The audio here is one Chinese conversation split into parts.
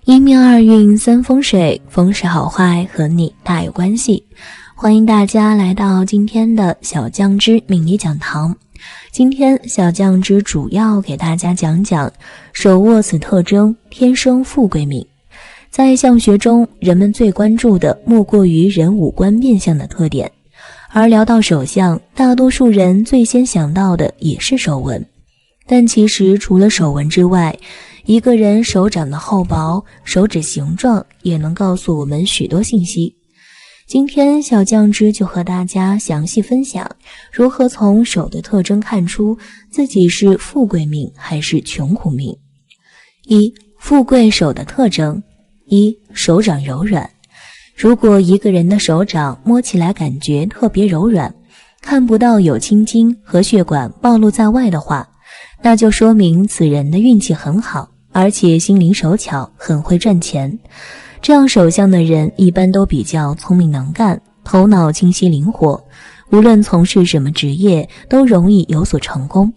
一命二运三风水，风水好坏和你大有关系。欢迎大家来到今天的小酱之命理讲堂。今天小酱之主要给大家讲讲手握此特征天生富贵命。在相学中，人们最关注的莫过于人五官面相的特点，而聊到手相，大多数人最先想到的也是手纹。但其实除了手纹之外，一个人手掌的厚薄、手指形状也能告诉我们许多信息。今天小酱之就和大家详细分享如何从手的特征看出自己是富贵命还是穷苦命。一、富贵手的特征。一、手掌柔软。如果一个人的手掌摸起来感觉特别柔软，看不到有青筋和血管暴露在外的话，那就说明此人的运气很好，而且心灵手巧，很会赚钱。这样手相的人一般都比较聪明能干，头脑清晰灵活，无论从事什么职业都容易有所成功。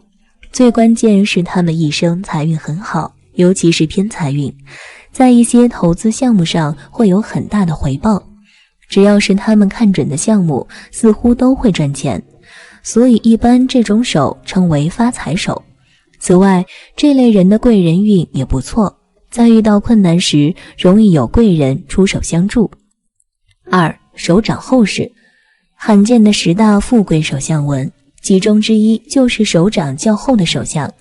最关键是他们一生财运很好，尤其是偏财运，在一些投资项目上会有很大的回报。只要是他们看准的项目，似乎都会赚钱，所以一般这种手称为发财手。此外，这类人的贵人运也不错，在遇到困难时容易有贵人出手相助。二、手掌厚实。罕见的10大富贵手相纹，其中之一就是手掌较厚的手相。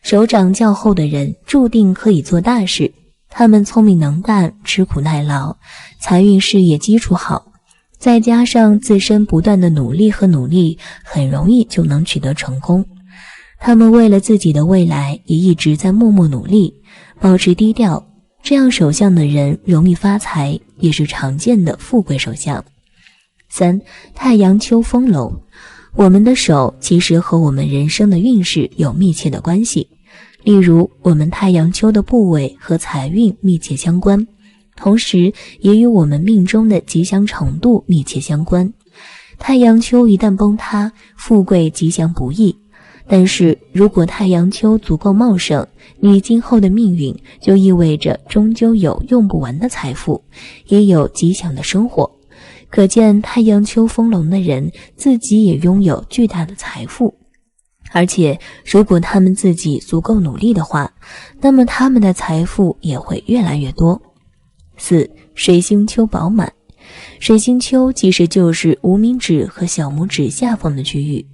手掌较厚的人注定可以做大事，他们聪明能干，吃苦耐劳，财运事业基础好，再加上自身不断的努力和努力，很容易就能取得成功。他们为了自己的未来也一直在默默努力，保持低调，这样手相的人容易发财，也是常见的富贵手相。三、太阳丘丰隆。我们的手其实和我们人生的运势有密切的关系，例如我们太阳丘的部位和财运密切相关，同时也与我们命中的吉祥程度密切相关。太阳丘一旦崩塌，富贵吉祥不易。但是如果太阳丘足够茂盛，你今后的命运就意味着终究有用不完的财富，也有吉祥的生活。可见太阳丘丰隆的人自己也拥有巨大的财富，而且如果他们自己足够努力的话，那么他们的财富也会越来越多。四、水星丘饱满。水星丘其实就是无名指和小拇指下方的区域，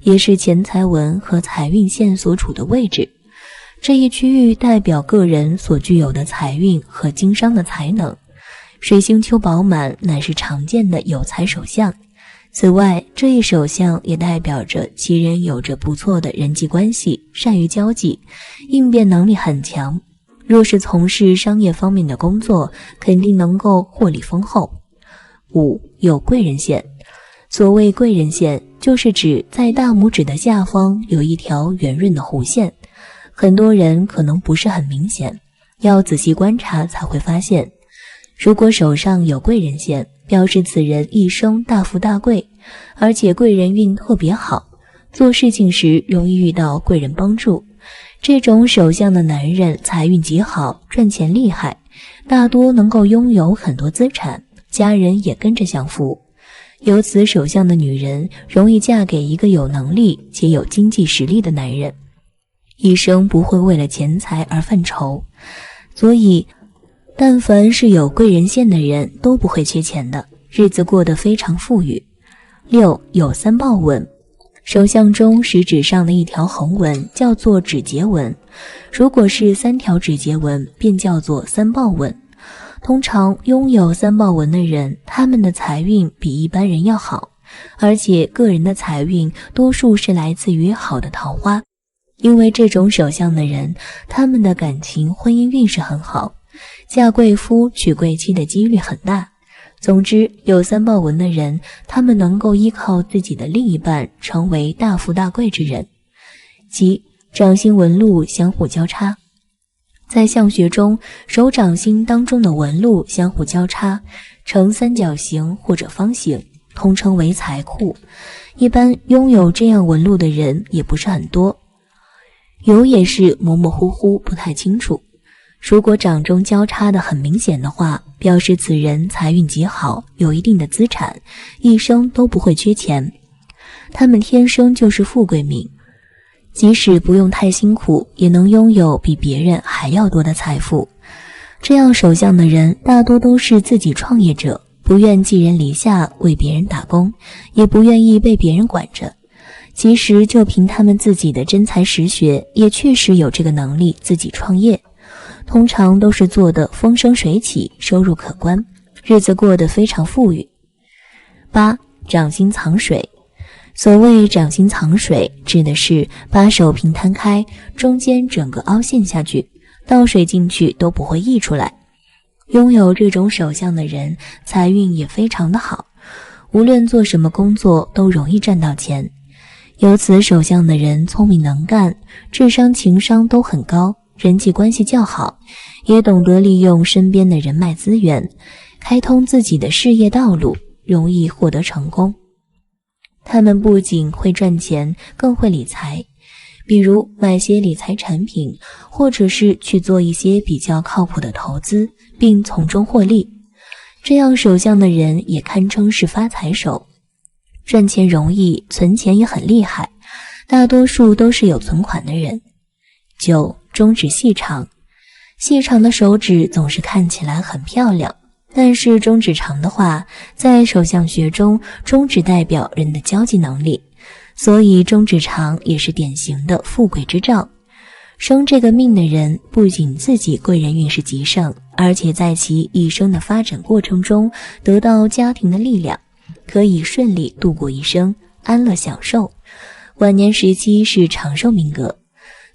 也是钱财纹和财运线所处的位置。这一区域代表个人所具有的财运和经商的才能。水星丘饱满乃是常见的有财手相。此外，这一手相也代表着其人有着不错的人际关系，善于交际，应变能力很强。若是从事商业方面的工作，肯定能够获利丰厚。五、有贵人线。所谓贵人线，就是指在大拇指的下方有一条圆润的弧线，很多人可能不是很明显，要仔细观察才会发现。如果手上有贵人线，表示此人一生大富大贵，而且贵人运特别好，做事情时容易遇到贵人帮助。这种手相的男人财运极好，赚钱厉害，大多能够拥有很多资产，家人也跟着享福。有此手相的女人容易嫁给一个有能力且有经济实力的男人，一生不会为了钱财而犯愁。所以但凡是有贵人线的人都不会缺钱的，日子过得非常富裕。六、有三豹纹。手相中食指上的一条横纹叫做指节纹，如果是3条指节纹便叫做三豹纹。通常拥有三豹纹的人，他们的财运比一般人要好，而且个人的财运多数是来自于好的桃花。因为这种手相的人，他们的感情婚姻运势很好，嫁贵夫娶贵妻的几率很大。总之，有三豹纹的人，他们能够依靠自己的另一半成为大富大贵之人。即掌心纹路相互交叉。在相学中，手掌心当中的纹路相互交叉，呈三角形或者方形，通称为财库。一般拥有这样纹路的人也不是很多，有也是模模糊糊，不太清楚。如果掌中交叉的很明显的话，表示此人财运极好，有一定的资产，一生都不会缺钱。他们天生就是富贵命，即使不用太辛苦，也能拥有比别人还要多的财富。这样手相的人大多都是自己创业者，不愿寄人篱下为别人打工，也不愿意被别人管着。其实就凭他们自己的真才实学，也确实有这个能力自己创业，通常都是做得风生水起，收入可观，日子过得非常富裕。8. 掌心藏水。所谓掌心藏水，指的是把手平摊开，中间整个凹陷下去，倒水进去都不会溢出来。拥有这种手相的人，财运也非常的好，无论做什么工作都容易赚到钱。有此手相的人聪明能干，智商情商都很高，人际关系较好，也懂得利用身边的人脉资源，开通自己的事业道路，容易获得成功。他们不仅会赚钱，更会理财，比如买些理财产品，或者是去做一些比较靠谱的投资，并从中获利。这样手相的人也堪称是发财手，赚钱容易，存钱也很厉害，大多数都是有存款的人。9. 中指细长。细长的手指总是看起来很漂亮，但是中指长的话，在手相学中，中指代表人的交际能力，所以中指长也是典型的富贵之兆。生这个命的人不仅自己贵人运势极盛，而且在其一生的发展过程中得到家庭的力量，可以顺利度过一生，安乐享受。晚年时期是长寿命格，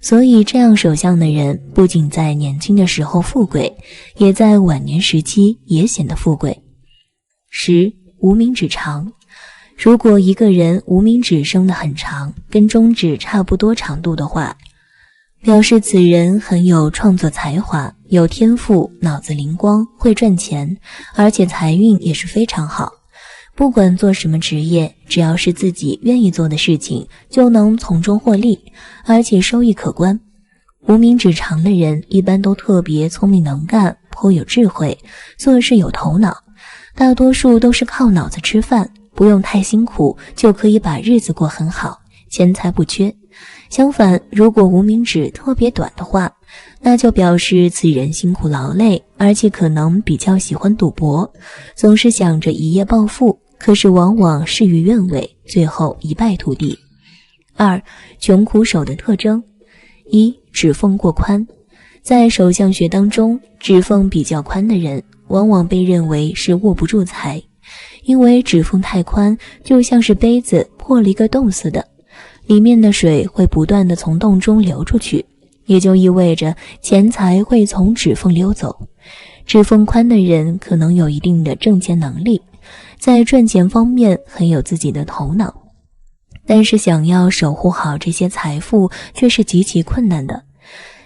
所以这样手相的人不仅在年轻的时候富贵，也在晚年时期也显得富贵。10. 无名指长。如果一个人无名指生得很长，跟中指差不多长度的话，表示此人很有创作才华，有天赋，脑子灵光，会赚钱，而且财运也是非常好。不管做什么职业，只要是自己愿意做的事情，就能从中获利，而且收益可观。无名指长的人一般都特别聪明能干，颇有智慧，做事有头脑，大多数都是靠脑子吃饭，不用太辛苦，就可以把日子过很好，钱财不缺。相反，如果无名指特别短的话，那就表示此人辛苦劳累，而且可能比较喜欢赌博，总是想着一夜暴富，可是往往事与愿违，最后一败涂地。2. 穷苦手的特征。1. 指缝过宽。在手相学当中，指缝比较宽的人往往被认为是握不住财，因为指缝太宽，就像是杯子破了一个洞似的，里面的水会不断地从洞中流出去，也就意味着钱财会从指缝流走。指缝宽的人可能有一定的挣钱能力，在赚钱方面很有自己的头脑，但是想要守护好这些财富却是极其困难的，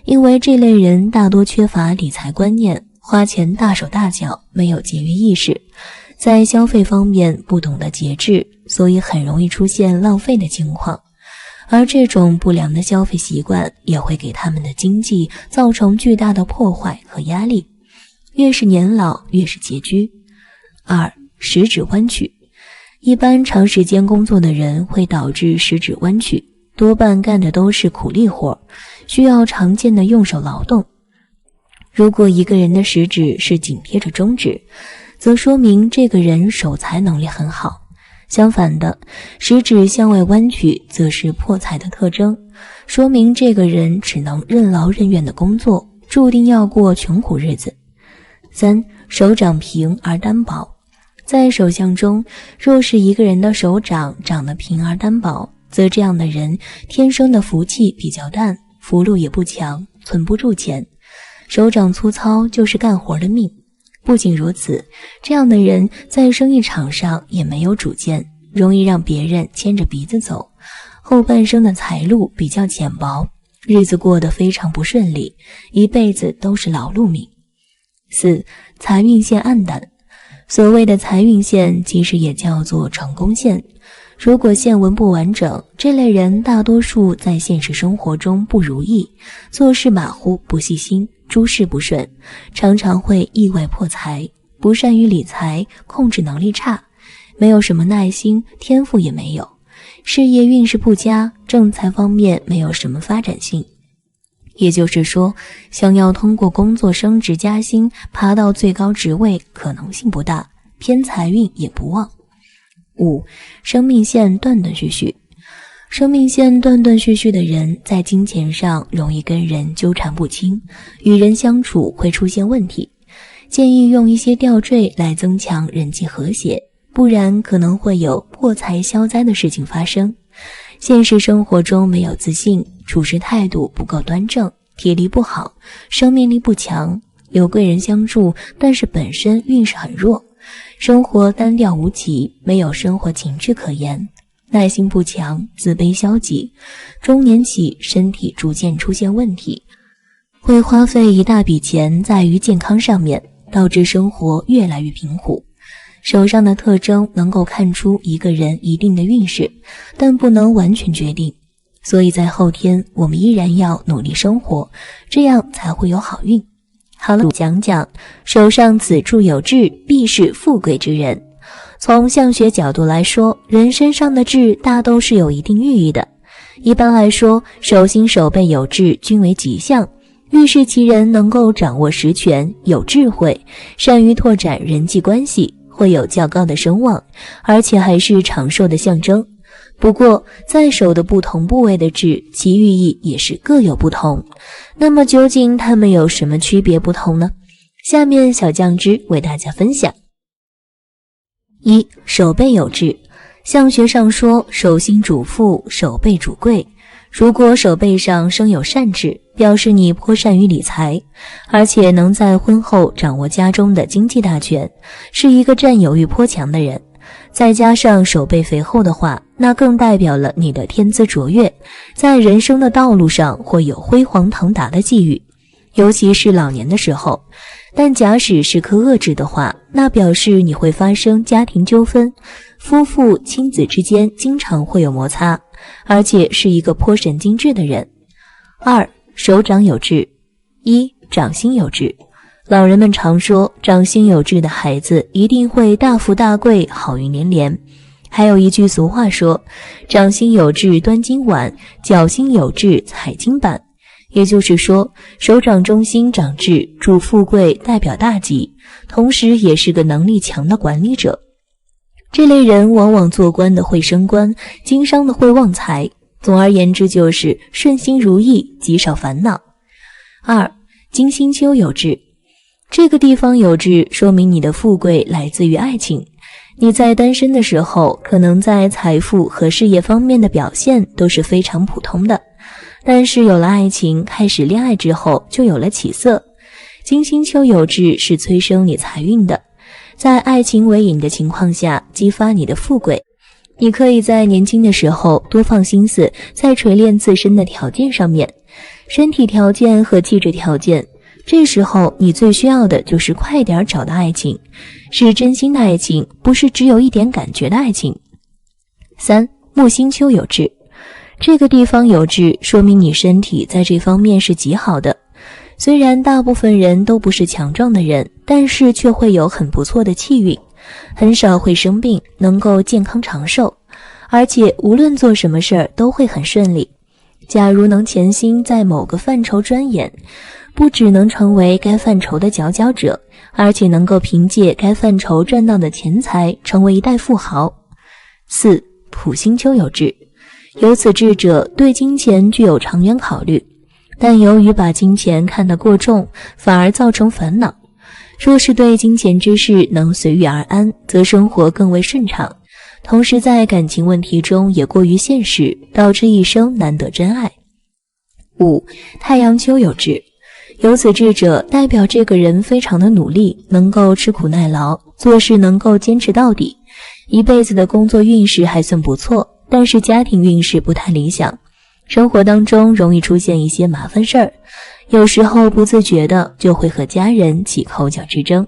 因为这类人大多缺乏理财观念，花钱大手大脚，没有节约意识，在消费方面不懂得节制，所以很容易出现浪费的情况。而这种不良的消费习惯也会给他们的经济造成巨大的破坏和压力，越是年老越是拮据。2. 食指弯曲。一般长时间工作的人会导致食指弯曲，多半干的都是苦力活，需要常见的用手劳动。如果一个人的食指是紧贴着中指，则说明这个人守财能力很好。相反的，食指向外弯曲则是破财的特征，说明这个人只能任劳任怨的工作，注定要过穷苦日子。3. 手掌平而单薄。在手相中，若是一个人的手掌长得平而单薄，则这样的人天生的福气比较淡，福禄也不强，存不住钱。手掌粗糙就是干活的命。不仅如此，这样的人在生意场上也没有主见，容易让别人牵着鼻子走，后半生的财路比较浅薄，日子过得非常不顺利，一辈子都是劳碌命。4. 财运线暗淡。所谓的财运线其实也叫做成功线，如果线纹不完整，这类人大多数在现实生活中不如意，做事马虎不细心，诸事不顺，常常会意外破财，不善于理财，控制能力差，没有什么耐心，天赋也没有，事业运势不佳，正财方面没有什么发展性。也就是说，想要通过工作升职加薪，爬到最高职位，可能性不大，偏财运也不旺。5. 生命线断断续续。生命线断断续续的人，在金钱上容易跟人纠缠不清，与人相处会出现问题。建议用一些吊坠来增强人际和谐，不然可能会有破财消灾的事情发生。现实生活中没有自信，处事态度不够端正，体力不好，生命力不强，有贵人相助，但是本身运势很弱，生活单调无奇，没有生活情趣可言，耐心不强，自卑消极，中年起身体逐渐出现问题，会花费一大笔钱在于健康上面，导致生活越来越贫苦。手上的特征能够看出一个人一定的运势，但不能完全决定，所以在后天我们依然要努力生活，这样才会有好运。好了，讲讲手上此处有痣，必是富贵之人。从相学角度来说，人身上的痣大都是有一定寓意的。一般来说，手心手背有痣均为吉象，预示其人能够掌握实权，有智慧，善于拓展人际关系，会有较高的声望，而且还是长寿的象征。不过在手的不同部位的痣，其寓意也是各有不同。那么究竟它们有什么区别不同呢？下面小酱汁为大家分享。1. 手背有痣。相学上说，手心主富，手背主贵。如果手背上生有善痣，表示你颇善于理财，而且能在婚后掌握家中的经济大权，是一个占有欲颇强的人。再加上手背肥厚的话，那更代表了你的天资卓越，在人生的道路上会有辉煌腾达的际遇，尤其是老年的时候。但假使是颗恶痣的话，那表示你会发生家庭纠纷，夫妇亲子之间经常会有摩擦，而且是一个颇神经质的人。2. 手掌有痣。1. 掌心有痣。老人们常说，掌心有痣的孩子一定会大富大贵，好运连连。还有一句俗话说，掌心有痣端金碗，脚心有痣踩金板。也就是说，手掌中心长痣，主富贵，代表大吉，同时也是个能力强的管理者。这类人往往做官的会升官，经商的会旺财，总而言之就是顺心如意，极少烦恼。2. 金星丘有痣。这个地方有痣，说明你的富贵来自于爱情。你在单身的时候，可能在财富和事业方面的表现都是非常普通的，但是有了爱情，开始恋爱之后就有了起色。金星丘有痣是催生你财运的，在爱情为引的情况下，激发你的富贵。你可以在年轻的时候多放心思在锤炼自身的条件上面，身体条件和气质条件。这时候你最需要的就是快点找到爱情，是真心的爱情，不是只有一点感觉的爱情。3. 木星丘有痣。这个地方有痣，说明你身体在这方面是极好的。虽然大部分人都不是强壮的人，但是却会有很不错的气运，很少会生病，能够健康长寿，而且无论做什么事儿都会很顺利。假如能潜心在某个范畴钻研，不只能成为该范畴的佼佼者，而且能够凭借该范畴赚到的钱财成为一代富豪。4. 土星丘有痣。有此痣者对金钱具有长远考虑，但由于把金钱看得过重，反而造成烦恼。若是对金钱之事能随遇而安，则生活更为顺畅，同时在感情问题中也过于现实，导致一生难得真爱。5. 太阳丘有痣。有此痣者代表这个人非常的努力，能够吃苦耐劳，做事能够坚持到底，一辈子的工作运势还算不错，但是家庭运势不太理想，生活当中容易出现一些麻烦事儿，有时候不自觉的就会和家人起口角之争。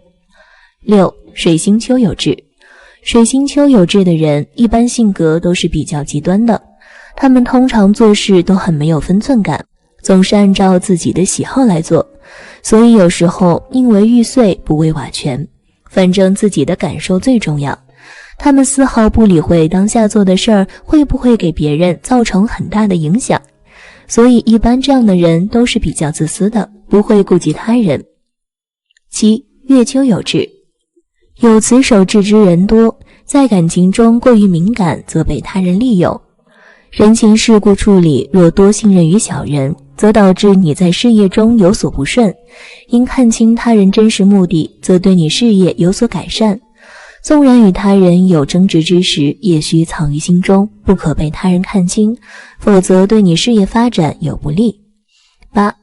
6. 水星丘有痣。水星丘有痣的人一般性格都是比较极端的，他们通常做事都很没有分寸感，总是按照自己的喜好来做，所以有时候宁为玉碎不为瓦全，反正自己的感受最重要。他们丝毫不理会当下做的事儿会不会给别人造成很大的影响，所以一般这样的人都是比较自私的，不会顾及他人。7. 月秋有志。有此守志之人多，在感情中过于敏感，则被他人利用。人情世故处理若多信任于小人，则导致你在事业中有所不顺；因看清他人真实目的，则对你事业有所改善。纵然与他人有争执之时，也需藏于心中，不可被他人看清，否则对你事业发展有不利。8.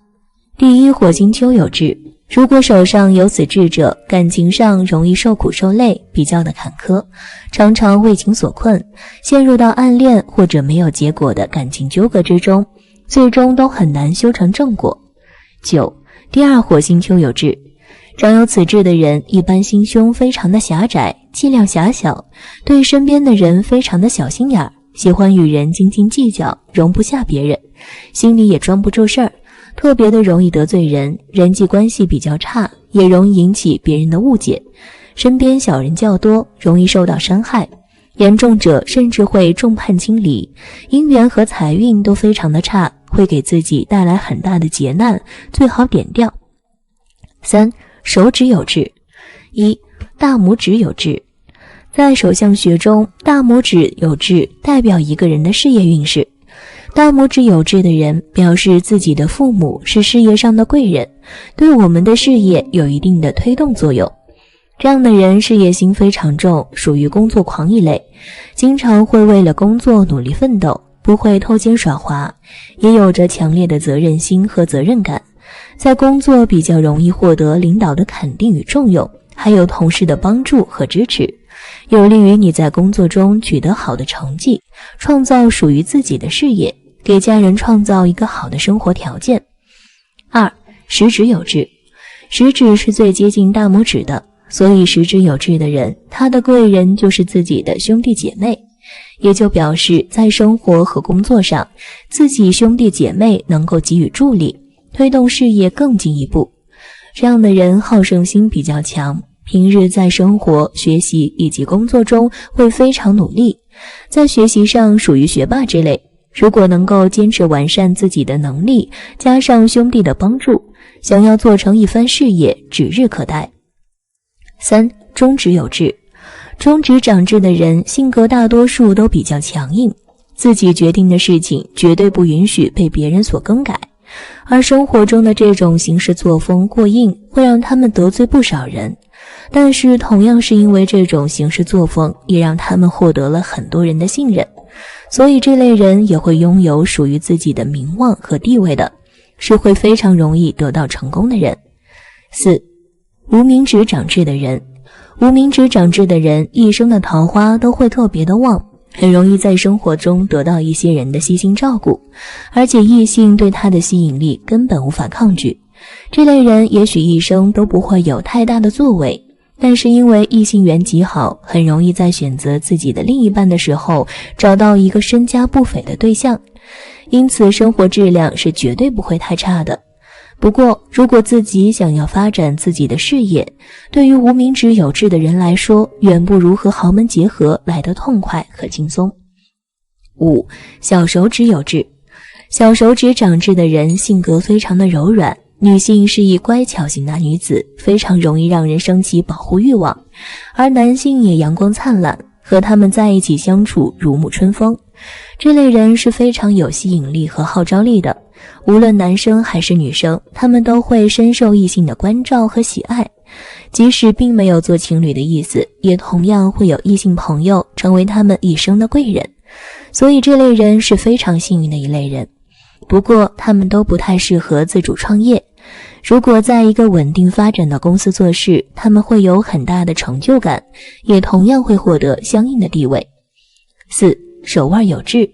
第一火星丘有志。如果手上有此志者，感情上容易受苦受累，比较的坎坷，常常为情所困，陷入到暗恋或者没有结果的感情纠葛之中，最终都很难修成正果。9. 第二火星丘有志。长有此志的人一般心胸非常的狭窄，气量狭小，对身边的人非常的小心眼，喜欢与人斤斤计较，容不下别人，心里也装不住事儿，特别的容易得罪人，人际关系比较差，也容易引起别人的误解，身边小人较多，容易受到伤害，严重者甚至会众叛亲离，姻缘和财运都非常的差，会给自己带来很大的劫难，最好点掉。3. 手指有志。1. 大拇指有志。在手相学中，大拇指有志代表一个人的事业运势。大拇指有志的人表示自己的父母是事业上的贵人，对我们的事业有一定的推动作用。这样的人事业心非常重，属于工作狂一类，经常会为了工作努力奋斗，不会偷奸耍滑，也有着强烈的责任心和责任感，在工作比较容易获得领导的肯定与重用，还有同事的帮助和支持，有利于你在工作中取得好的成绩，创造属于自己的事业，给家人创造一个好的生活条件。2. 食指有志。食指是最接近大拇指的，所以食指有志的人，他的贵人就是自己的兄弟姐妹，也就表示在生活和工作上，自己兄弟姐妹能够给予助力，推动事业更进一步。这样的人好胜心比较强，平日在生活、学习以及工作中会非常努力，在学习上属于学霸之类，如果能够坚持完善自己的能力，加上兄弟的帮助，想要做成一番事业指日可待。3. 中指有志。中指长痣的人性格大多数都比较强硬，自己决定的事情绝对不允许被别人所更改，而生活中的这种行事作风过硬，会让他们得罪不少人，但是同样是因为这种行事作风，也让他们获得了很多人的信任，所以这类人也会拥有属于自己的名望和地位的，是会非常容易得到成功的人。4. 无名指长痣的人。无名指长痣的人一生的桃花都会特别的旺，很容易在生活中得到一些人的悉心照顾，而且异性对他的吸引力根本无法抗拒。这类人也许一生都不会有太大的作为，但是因为异性缘极好，很容易在选择自己的另一半的时候找到一个身家不菲的对象，因此生活质量是绝对不会太差的。不过如果自己想要发展自己的事业，对于无名指有志的人来说，远不如和豪门结合来得痛快和轻松。5. 小手指有志。小手指长痣的人性格非常的柔软，女性是以乖巧型的女子，非常容易让人升起保护欲望，而男性也阳光灿烂，和他们在一起相处如沐春风。这类人是非常有吸引力和号召力的，无论男生还是女生，他们都会深受异性的关照和喜爱，即使并没有做情侣的意思，也同样会有异性朋友成为他们一生的贵人，所以这类人是非常幸运的一类人。不过他们都不太适合自主创业，如果在一个稳定发展的公司做事，他们会有很大的成就感，也同样会获得相应的地位。4. 手腕有痣，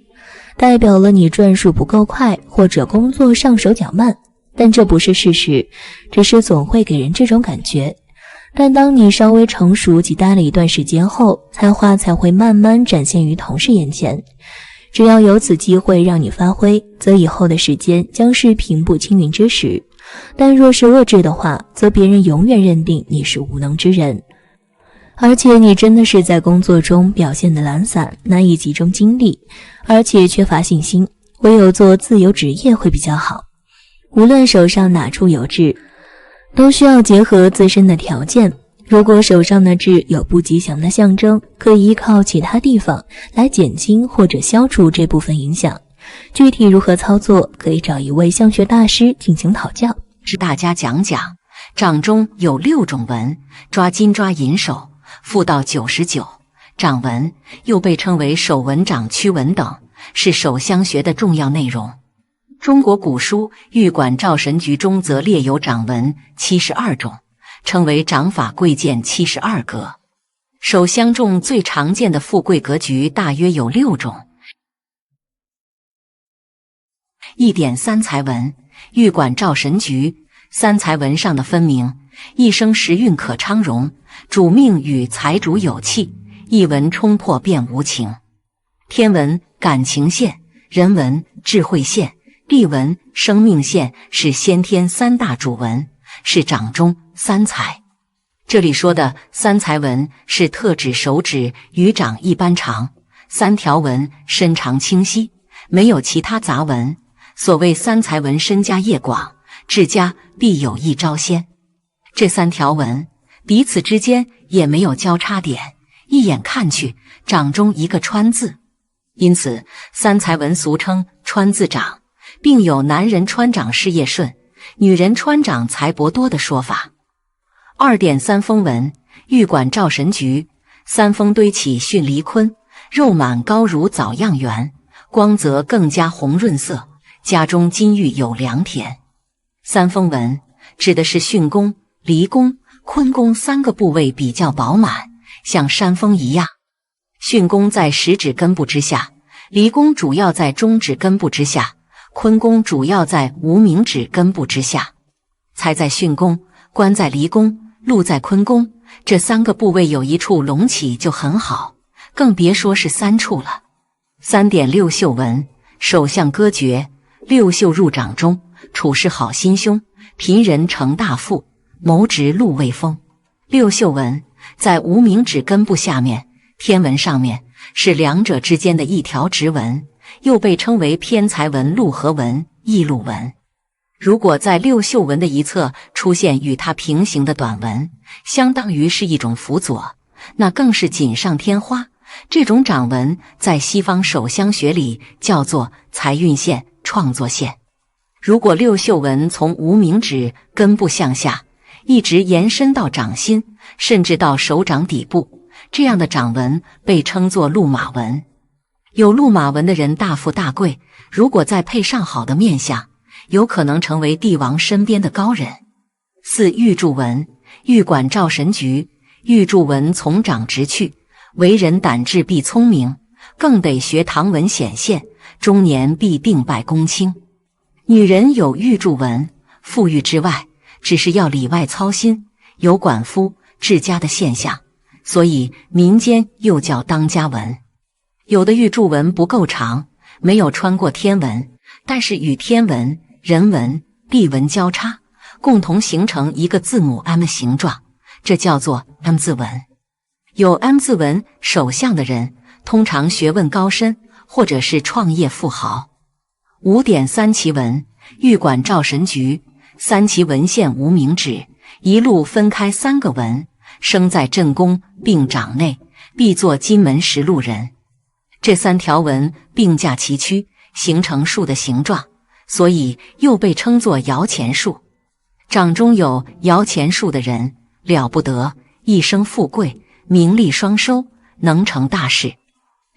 代表了你转数不够快，或者工作上手较慢，但这不是事实，只是总会给人这种感觉。但当你稍微成熟及待了一段时间后，才华才会慢慢展现于同事眼前。只要有此机会让你发挥，则以后的时间将是平步青云之时。但若是恶质的话，则别人永远认定你是无能之人，而且你真的是在工作中表现得懒散，难以集中精力，而且缺乏信心，唯有做自由职业会比较好。无论手上哪处有痣，都需要结合自身的条件。如果手上的痣有不吉祥的象征，可以依靠其他地方来减轻或者消除这部分影响。具体如何操作，可以找一位相学大师进行讨教。是大家讲讲，掌中有6种纹，抓金抓银手，复到99。掌纹又被称为手纹、掌屈纹等，是手相学的重要内容。中国古书《玉管照神局》中则列有掌纹72种，称为掌法贵贱72格。手相中最常见的富贵格局大约有6种。1点三才纹，玉管照神局。三才纹上的分明，一生时运可昌荣，主命与财主有气，一纹冲破便无情。天纹感情线，人纹智慧线，地纹生命线，是先天3大主纹，是掌中三才。这里说的三才纹是特指手指与掌一般长，3条纹身长清晰，没有其他杂纹。所谓三才纹身家业广，治家必有一招先。这3条纹彼此之间也没有交叉点，一眼看去掌中一个川字，因此三才纹俗称川字掌，并有男人穿掌事业顺，女人穿掌财帛多的说法。2点三峰纹，玉管照神局。三峰堆起巽离坤，肉满高如枣样圆，光泽更加红润色，家中金玉有良田。三峰纹指的是巽宫、离宫、坤宫3个部位比较饱满，像山峰一样。巽宫在食指根部之下，离宫主要在中指根部之下，坤宫主要在无名指根部之下。财在巽宫，官在离宫，禄在坤宫，这3个部位有一处隆起就很好，更别说是3处了。3点六宿纹，手相歌诀。六宿入掌中，处事好心胸，贫人成大富，谋职禄未丰。六宿纹在无名指根部下面，天纹上面，是两者之间的一条直纹，又被称为偏财纹、禄合纹、异禄纹。如果在六宿纹的一侧出现与它平行的短纹，相当于是一种辅佐，那更是锦上添花。这种掌纹在西方手相学里叫做财运线、创作线。如果六宿纹从无名指根部向下，一直延伸到掌心，甚至到手掌底部，这样的掌纹被称作禄马纹。有禄马纹的人大富大贵，如果再配上好的面相，有可能成为帝王身边的高人。4玉柱纹，玉管照神局。玉柱纹从掌直去，为人胆智必聪明，更得学唐文显现，中年必定拜公卿。女人有玉柱纹，富裕之外，只是要里外操心，有管夫治家的现象，所以民间又叫当家纹。有的玉柱纹不够长，没有穿过天纹，但是与天纹、人纹、地纹交叉，共同形成一个字母 M 形状，这叫做 M 字纹。有 M 字纹手相的人，通常学问高深，或者是创业富豪。5点三奇纹，玉管照神局。三奇纹线无名指，一路分开3个纹，生在正宫并掌内，必作金门实禄人。这3条纹并驾齐驱，形成树的形状，所以又被称作摇钱树。掌中有摇钱树的人了不得，一生富贵，名利双收，能成大事。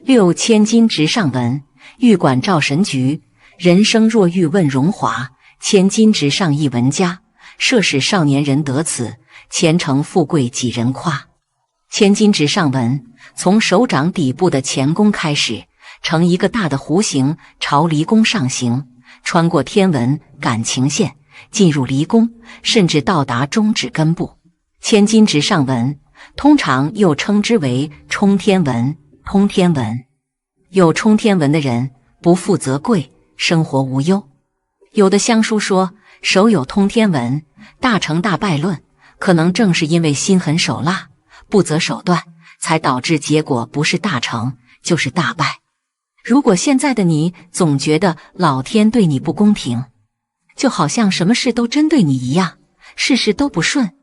6千金直上纹，玉管照神局。人生若欲问荣华，千金直上一纹家，设使少年人得此，前程富贵几人夸。千金直上纹从手掌底部的前弓开始，呈一个大的弧形，朝离宫上行，穿过天纹感情线，进入离宫，甚至到达中指根部。千金直上纹通常又称之为冲天纹、通天纹。有冲天纹的人不富则贵，生活无忧。有的乡书说，手有通天文，大成大败论，可能正是因为心狠手辣，不择手段，才导致结果不是大成就是大败。如果现在的你总觉得老天对你不公平，就好像什么事都针对你一样，事事都不顺，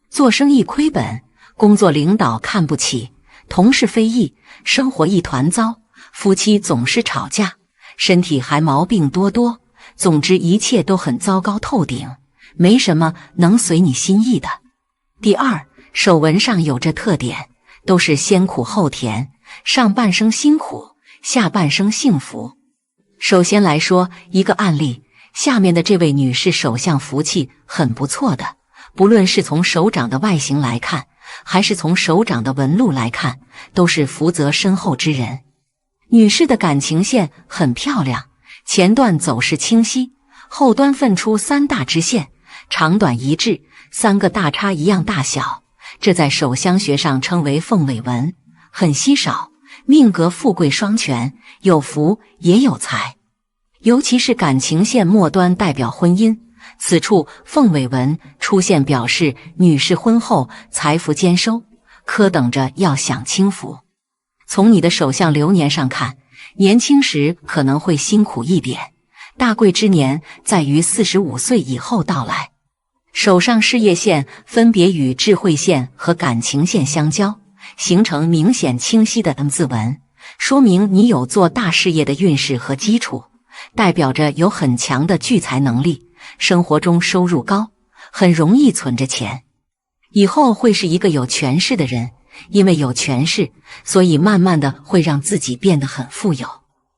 做生意亏本，工作领导看不起，同事非议，生活一团糟，夫妻总是吵架，身体还毛病多多，总之一切都很糟糕透顶，没什么能随你心意的。第二，手纹上有着特点，都是先苦后甜，上半生辛苦，下半生幸福。首先来说一个案例，下面的这位女士手相福气很不错的，不论是从手掌的外形来看，还是从手掌的纹路来看，都是福泽深厚之人。女士的感情线很漂亮，前段走势清晰，后端分出3大支线，长短一致，3个大叉一样大小，这在手相学上称为凤尾纹，很稀少，命格富贵双全，有福也有财。尤其是感情线末端代表婚姻，此处凤尾纹出现，表示女士婚后财富兼收，科等着要享清福。从你的手相流年上看，年轻时可能会辛苦一点，大贵之年在于45岁以后到来。手上事业线分别与智慧线和感情线相交，形成明显清晰的 M 字纹，说明你有做大事业的运势和基础，代表着有很强的聚财能力，生活中收入高，很容易存着钱，以后会是一个有权势的人，因为有权势，所以慢慢的会让自己变得很富有，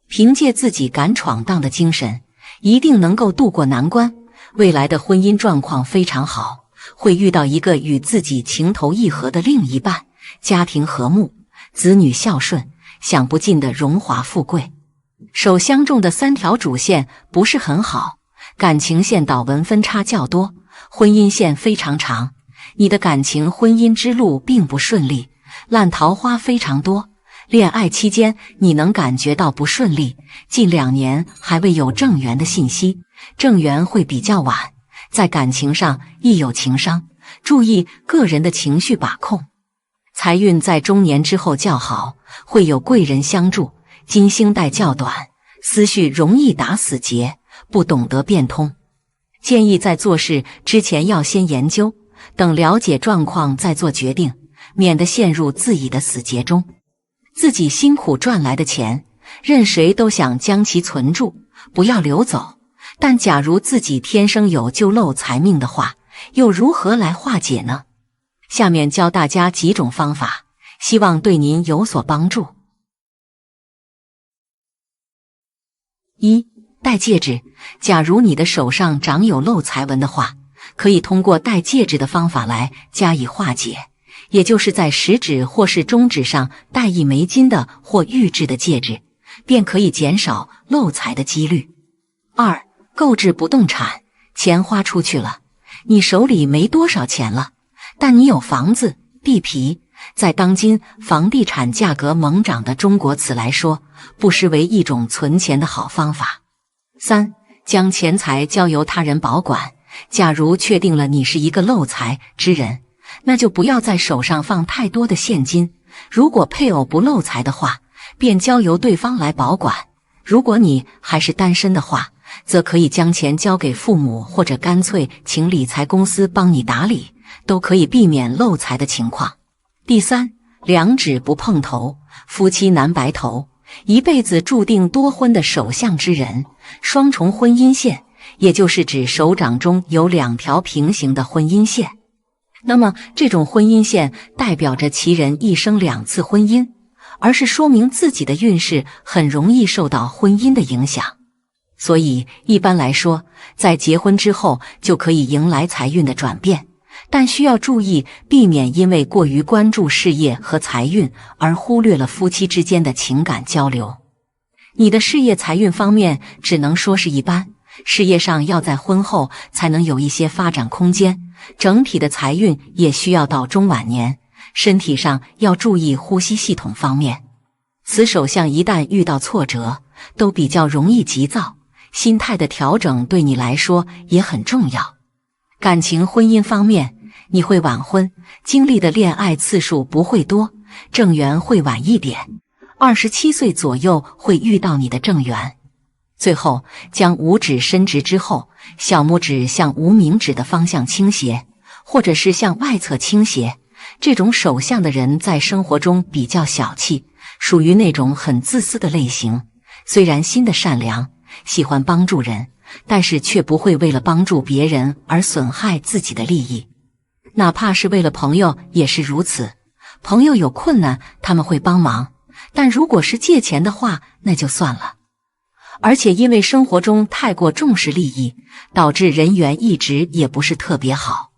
凭借自己敢闯荡的精神，一定能够渡过难关，未来的婚姻状况非常好，会遇到一个与自己情投意合的另一半，家庭和睦，子女孝顺，享不尽的荣华富贵。手相中的3条主线不是很好，感情线导纹分叉较多，婚姻线非常长，你的感情婚姻之路并不顺利，烂桃花非常多，恋爱期间你能感觉到不顺利，近2年还未有正缘的信息，正缘会比较晚，在感情上易有情伤，注意个人的情绪把控。财运在中年之后较好，会有贵人相助，金星带较短，思绪容易打死结，不懂得变通。建议在做事之前要先研究，等了解状况再做决定，免得陷入自己的死结中。自己辛苦赚来的钱，任谁都想将其存住，不要流走。但假如自己天生有就漏财命的话，又如何来化解呢？下面教大家几种方法，希望对您有所帮助。1. 戴戒指。假如你的手上长有漏财纹的话，可以通过戴戒指的方法来加以化解，也就是在食指或是中指上戴一枚金的或玉制的戒指，便可以减少漏财的几率。2. 购置不动产。钱花出去了，你手里没多少钱了，但你有房子、地皮，在当今房地产价格猛涨的中国此来说，不失为一种存钱的好方法。3. 将钱财交由他人保管。假如确定了你是一个漏财之人，那就不要在手上放太多的现金，如果配偶不漏财的话，便交由对方来保管。如果你还是单身的话，则可以将钱交给父母，或者干脆请理财公司帮你打理，都可以避免漏财的情况。第3，两指不碰头，夫妻难白头，一辈子注定多婚的手相之人，双重婚姻线，也就是指手掌中有2条平行的婚姻线。那么这种婚姻线代表着其人一生2次婚姻，而是说明自己的运势很容易受到婚姻的影响。所以一般来说，在结婚之后就可以迎来财运的转变，但需要注意避免因为过于关注事业和财运而忽略了夫妻之间的情感交流。你的事业财运方面只能说是一般，事业上要在婚后才能有一些发展空间，整体的财运也需要到中晚年。身体上要注意呼吸系统方面，此手相一旦遇到挫折，都比较容易急躁，心态的调整对你来说也很重要。感情婚姻方面，你会晚婚，经历的恋爱次数不会多，正缘会晚一点，27岁左右会遇到你的正缘。最后将五指伸直之后，小拇指向无名指的方向倾斜，或者是向外侧倾斜。这种手相的人在生活中比较小气，属于那种很自私的类型。虽然心的善良，喜欢帮助人，但是却不会为了帮助别人而损害自己的利益。哪怕是为了朋友也是如此，朋友有困难他们会帮忙，但如果是借钱的话那就算了。而且因为生活中太过重视利益，导致人缘一直也不是特别好。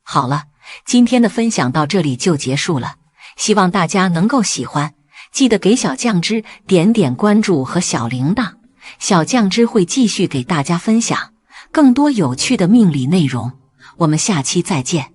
好了，今天的分享到这里就结束了，希望大家能够喜欢，记得给小酱汁点点关注和小铃铛，小酱汁会继续给大家分享更多有趣的命理内容，我们下期再见。